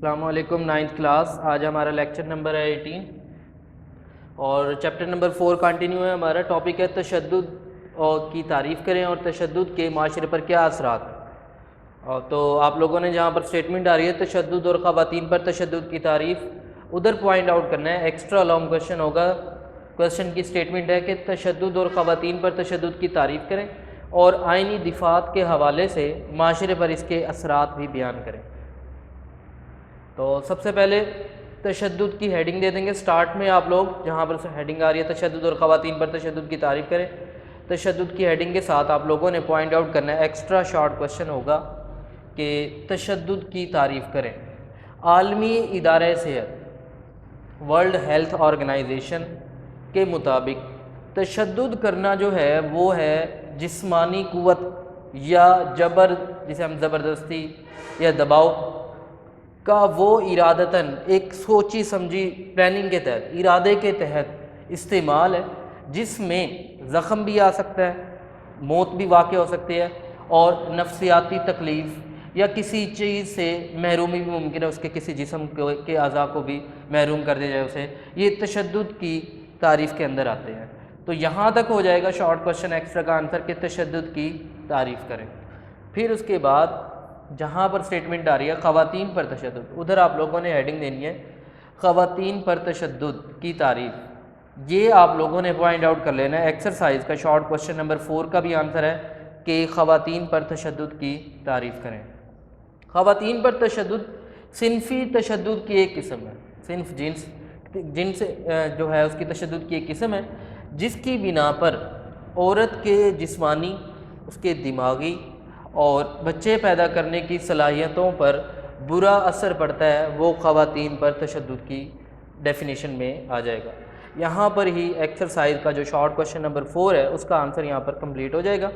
अस्सलामुअलैकुम। Ninth class, आज हमारा लेक्चर नंबर है 18 और चैप्टर नंबर 4 कंटिन्यू है। हमारा टॉपिक है तशद्दुद की तारीफ़ करें और तशद्दुद के माशरे पर क्या असरात। और तो आप लोगों ने जहाँ पर स्टेटमेंट आ रही है तशद्दुद और ख़वातीन पर तशद्दुद की तारीफ़, उधर पॉइंट आउट करना है। एक्स्ट्रा लॉन्ग क्वेश्चन होगा। क्वेश्चन की स्टेटमेंट है कि तशद्दुद और ख़वातीन पर तशद्दुद की तारीफ़ करें और आइनी दिफ़ात के हवाले से माशरे पर इसके असरात भी बयान करें। तो सबसे पहले तशद्दुद की हेडिंग दे देंगे। स्टार्ट में आप लोग जहाँ पर हेडिंग आ रही है तशद्दुद और ख़वातीन पर तशद्दुद की तारीफ़ करें, तशद्दुद की हेडिंग के साथ आप लोगों ने पॉइंट आउट करना है। एक्स्ट्रा शॉर्ट क्वेश्चन होगा कि तशद्दुद की तारीफ़ करें। आलमी इदारे सेहत वर्ल्ड हेल्थ ऑर्गेनाइजेशन के मुताबिक तशद्दुद करना जो है वो है जिस्मानी क़ुव्वत या जबर, जिसे हम ज़बरदस्ती या दबाव का वो इरादतन एक सोची समझी प्लानिंग के तहत, इरादे के तहत इस्तेमाल है, जिसमें ज़ख़म भी आ सकता है, मौत भी वाक़ हो सकती है और नफ्सियाती तकलीफ़ या किसी चीज़ से महरूमी भी मुमकिन है, उसके किसी जिस्म के अज़ा को भी महरूम कर दिया जाए उसे। ये तशद्दुद की तारीफ़ के अंदर आते हैं। तो यहाँ तक हो जाएगा शॉर्ट क्वेश्चन एक्स्ट्रा का आंसर कि तशद्दुद की तारीफ़ करें। फिर उसके बाद जहाँ पर स्टेटमेंट आ रही है ख़वातीन पर तशद्दुद, उधर आप लोगों ने हेडिंग देनी है ख़वातीन पर तशद्दुद की तारीफ़। ये आप लोगों ने पॉइंट आउट कर लेना है। एक्सरसाइज का शॉर्ट क्वेश्चन नंबर 4 का भी आंसर है कि ख़वातीन पर तशद्दुद की तारीफ़ करें। ख़वातीन पर तशद्दुद सिनफ़ी तशद्दुद की एक किस्म है। सिनफ़ जिन्स जो है उसकी तशद्दुद की एक किस्म है, जिसकी बिना पर औरत के जिस्मानी, उसके दिमागी और बच्चे पैदा करने की सलाहियतों पर बुरा असर पड़ता है, वो ख़वातीन पर तशद्दुद की डेफिनेशन में आ जाएगा। यहाँ पर ही एक्सरसाइज का जो शॉर्ट क्वेश्चन नंबर 4 है उसका आंसर यहाँ पर कंप्लीट हो जाएगा।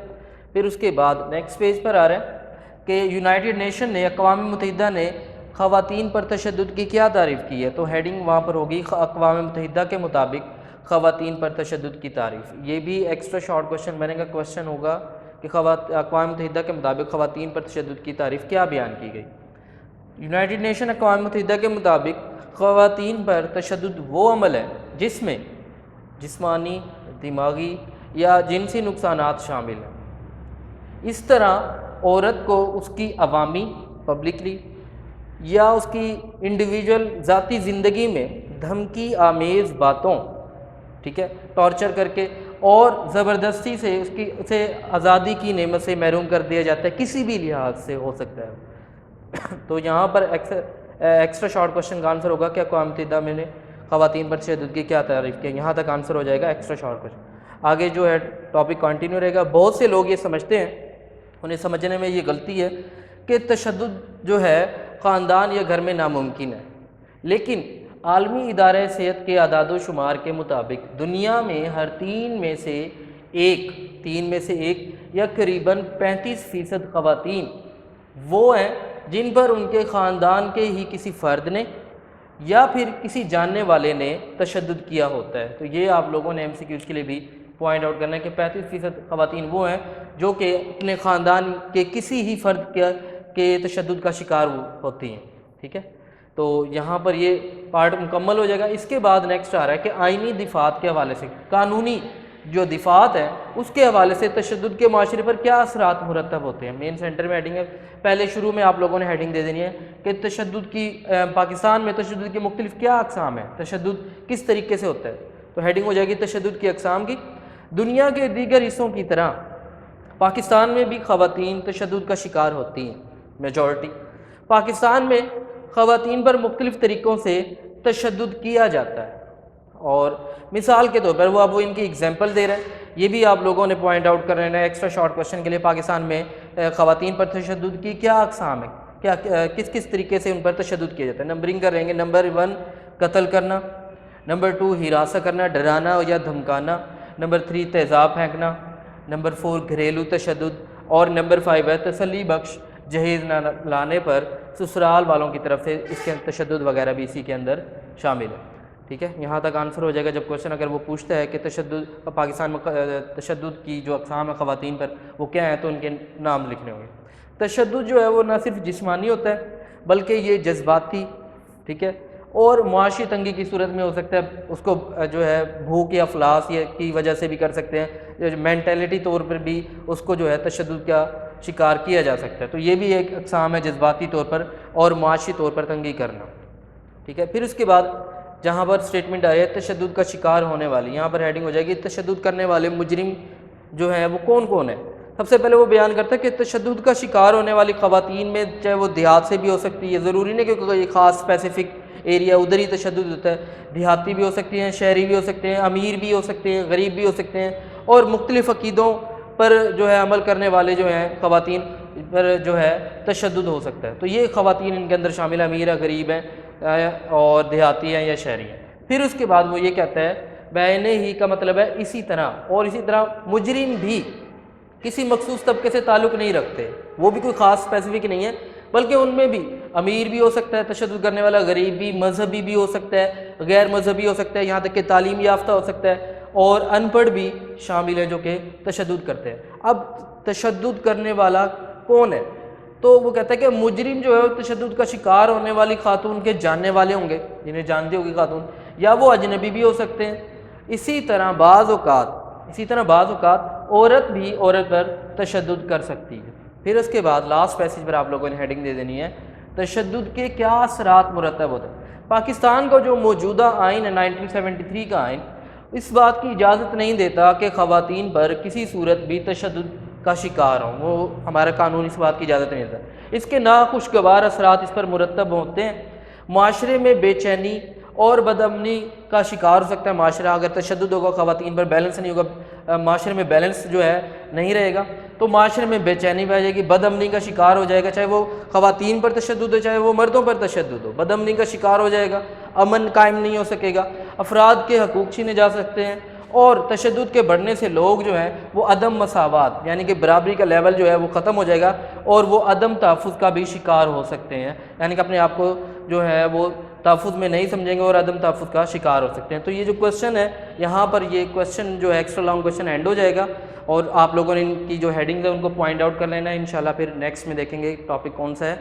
फिर उसके बाद नेक्स्ट पेज पर आ रहा है कि यूनाइटेड नेशन ने, अक़वाम मुत्तहिदा ने ख़वातीन पर तशद्दुद की क्या तारीफ़ की है। तो हेडिंग वहाँ पर होगी अक़वाम मुत्तहिदा के मुताबिक ख़वातीन पर तशद्दुद की तारीफ़। ये भी एक्स्ट्रा शॉर्ट क्वेश्चन बनेगा। क्वेश्चन होगा कि अक़वाम मुत्तहिदा के मुताबिक ख़वातीन पर तशद्दुद की तारीफ़ क्या बयान की गई। यूनाइटेड नेशन अक़वाम मुत्तहिदा के मुताबिक ख़वातीन पर तशद्दुद वो अमल है जिसमें जिस्मानी, दिमागी या जिनसी नुकसानात शामिल हैं। इस तरह औरत को उसकी अवामी, पब्लिकली या उसकी इंडिविजुअल ज़ाती ज़िंदगी में धमकी आमेज़ बातों, ठीक है, टॉर्चर करके और ज़बरदस्ती से उसे आज़ादी की नेमत से महरूम कर दिया जाता है, किसी भी लिहाज से हो सकता है। तो यहाँ पर एक्स्ट्रा शॉर्ट क्वेश्चन का आंसर होगा कि अक़वाम मुत्तहिदा में ख़वातीन पर तशद्दुद की क्या तारीफ़ की। यहाँ तक आंसर हो जाएगा एक्स्ट्रा शॉर्ट क्वेश्चन। आगे जो है टॉपिक कंटिन्यू रहेगा। बहुत से लोग ये समझते हैं, उन्हें समझने में ये गलती है कि तशद्दुद जो है ख़ानदान या घर में नामुमकिन है, लेकिन आलमी इदारे सेहत के अदाद शुमार के मुताबिक दुनिया में हर तीन में से एक या करीबन 35% ख़वातीन वो हैं जिन पर उनके ख़ानदान के ही किसी फ़र्द ने या फिर किसी जानने वाले ने तशद्दुद किया होता है। तो ये आप लोगों ने MCQs के लिए भी पॉइंट आउट करना है कि 35% ख़वातीन वो हैं जो कि अपने ख़ानदान के किसी ही फ़र्द के तशद्दुद का शिकार होती हैं। ठीक है, तो यहाँ पर ये पार्ट मुकम्मल हो जाएगा। इसके बाद नेक्स्ट आ रहा है कि आइनी दिफ़ात के हवाले से, कानूनी जो दिफ़ात है उसके हवाले से तशद्दुद के माशरे पर क्या असरात मुरतब होते हैं। मेन सेंटर में हेडिंग है। पहले शुरू में आप लोगों ने हेडिंग दे देनी है कि तशद्दुद की पाकिस्तान में तशद्दुद की मुख्तलिफ क्या अक़साम है, तशद्दुद किस तरीके से होता है। तो हेडिंग हो जाएगी तशद्दुद की अक़साम की। दुनिया के दीगर हिस्सों की तरह पाकिस्तान में भी ख़वातीन तशद्दुद का शिकार होती हैं। मेजॉरिटी पाकिस्तान में ख़वातीन पर मुख्तलिफ़ तरीक़ों से तशद्दुद किया जाता है और मिसाल के तौर पर वो इनकी एग्जांपल दे रहे हैं। ये भी आप लोगों ने पॉइंट आउट कर रहे हैं एक्स्ट्रा शॉर्ट क्वेश्चन के लिए। पाकिस्तान में ख़वातीन पर तशद्दुद की क्या अक़साम है, क्या किस किस तरीके से उन पर तशद्दुद किया जाता है। नंबरिंग कर रहेंगे। नंबर 1 कत्ल करना, नंबर 2 हिरासत करना, डराना या धमकाना, नंबर 3 तेज़ाब फेंकना, नंबर 4 घरेलू तशद्दुद और नंबर 5 है तसल्ली बख्श जहेज़ न लाने पर ससुराल वालों की तरफ से इसके तशद्दुद वगैरह भी इसी के अंदर शामिल है। ठीक है, यहाँ तक आंसर हो जाएगा। जब क्वेश्चन अगर वो पूछता है कि तशद्दुद पाकिस्तान में तशद्दुद की जो अक़साम है ख़वातीन पर वो क्या है, तो उनके नाम लिखने होंगे। तशद्दुद जो है वो ना सिर्फ जिस्मानी होता है बल्कि ये जज्बाती, ठीक है, और मुआशी तंगी की सूरत में हो सकता है, उसको जो है भूख या अफलास या की वजह से भी कर सकते हैं, मेंटेलिटी तौर पर भी उसको जो है तशद्दुद का शिकार किया जा सकता है। तो ये भी एक अक़साम है जज्बाती तौर पर और मुआशी तौर पर तंगी करना, ठीक है। फिर उसके बाद जहाँ पर स्टेटमेंट आई है तशद्दुद का शिकार होने वाली, यहाँ पर हेडिंग हो जाएगी तशद्दुद करने वाले मुजरिम जो हैं वो कौन कौन है। सबसे पहले वो बयान करता है कि तशद्दुद का शिकार होने वाली ख़वातीन में चाहे वो देहात से भी हो सकती है, ज़रूरी नहीं कि कोई ख़ास स्पेसिफिक एरिया उधर ही तशद्दुद होता है, देहाती भी हो सकती हैं, शहरी भी हो सकते हैं, अमीर भी हो सकते हैं, गरीब भी हो सकते हैं, और मुख्तलिफ़ अक़ीदों पर जो है अमल करने वाले जो हैं ख़वातीन पर जो है तशद्दुद हो सकता है। तो ये ख़वातीन इनके अंदर शामिल है, अमीर है, गरीब हैं और देहाती हैं या शहरी हैं। फिर उसके बाद वो ये कहता है बैने ही का मतलब है इसी तरह, और इसी तरह मुजरिम भी किसी मखसूस तबके से ताल्लुक़ नहीं रखते, वो भी कोई ख़ास स्पेसिफिक नहीं है, बल्कि उनमें भी अमीर भी हो सकता है तशद्दुद करने वाला, गरीब भी, मजहबी भी हो सकता है, गैर मजहबी हो सकता है, यहाँ तक कि तालीम याफ्ता हो सकता है, और अनपढ़ भी शामिल है जो कि तशद्दुद करते हैं। अब तशद्दुद करने वाला कौन है, तो वो कहता है कि मुजरिम जो है तशद्दुद का शिकार होने वाली खातून के जानने वाले होंगे, जिन्हें जानती होगी खातून, या वो अजनबी भी हो सकते हैं। इसी तरह बाज़ औक़ात औरत भी औरत पर तशद्दुद कर सकती है। फिर उसके बाद लास्ट पैसेज पर आप लोगों ने हेडिंग दे देनी है तशद्दुद के क्या असरात मुरतब होते हैं। पाकिस्तान का जो मौजूदा आइन है 1973 का आइन, इस बात की इजाज़त नहीं देता कि ख़वातीन पर किसी सूरत भी तशद्दुद का शिकार हों, वो हमारा कानून इस बात की इजाज़त नहीं देता। इसके नाखुशगवार असरात इस पर मुरतब होते हैं। माशरे में बेचैनी और बदअमनी का शिकार हो सकता है माशरा, अगर तशद्दुद होगा, ख़वातीन पर बैलेंस नहीं होगा, माशरे में बैलेंस जो है नहीं रहेगा, तो माशरे में बेचैनी आ जाएगी, बदअमनी का शिकार हो जाएगा, चाहे वो ख़वातीन पर तशद्दुद हो चाहे वो मर्दों पर तशद्दुद हो, बदअमनी का शिकार हो जाएगा, अमन कायम नहीं हो सकेगा, अफराद के हकूक़ छीने जा सकते हैं, और तशद्दुद के बढ़ने से लोग जो हैं वो अदम मसावात यानी कि बराबरी का लेवल जो है वो ख़त्म हो जाएगा, और वो अदम तहफ़्फ़ुज़ का भी शिकार हो सकते हैं, यानी कि अपने आप को जो है वो तहफ़्फ़ुज़ में नहीं समझेंगे और अदम तहफ़्फ़ुज़ का शिकार हो सकते हैं। तो ये जो क्वेश्चन है यहाँ पर, ये क्वेश्चन जो है एक्स्ट्रा लॉन्ग क्वेश्चन एंड हो जाएगा, और आप लोगों ने इनकी जो हेडिंग्स है उनको पॉइंट आउट कर लेना है। इंशाल्लाह फिर नेक्स्ट में देखेंगे टॉपिक कौन सा है।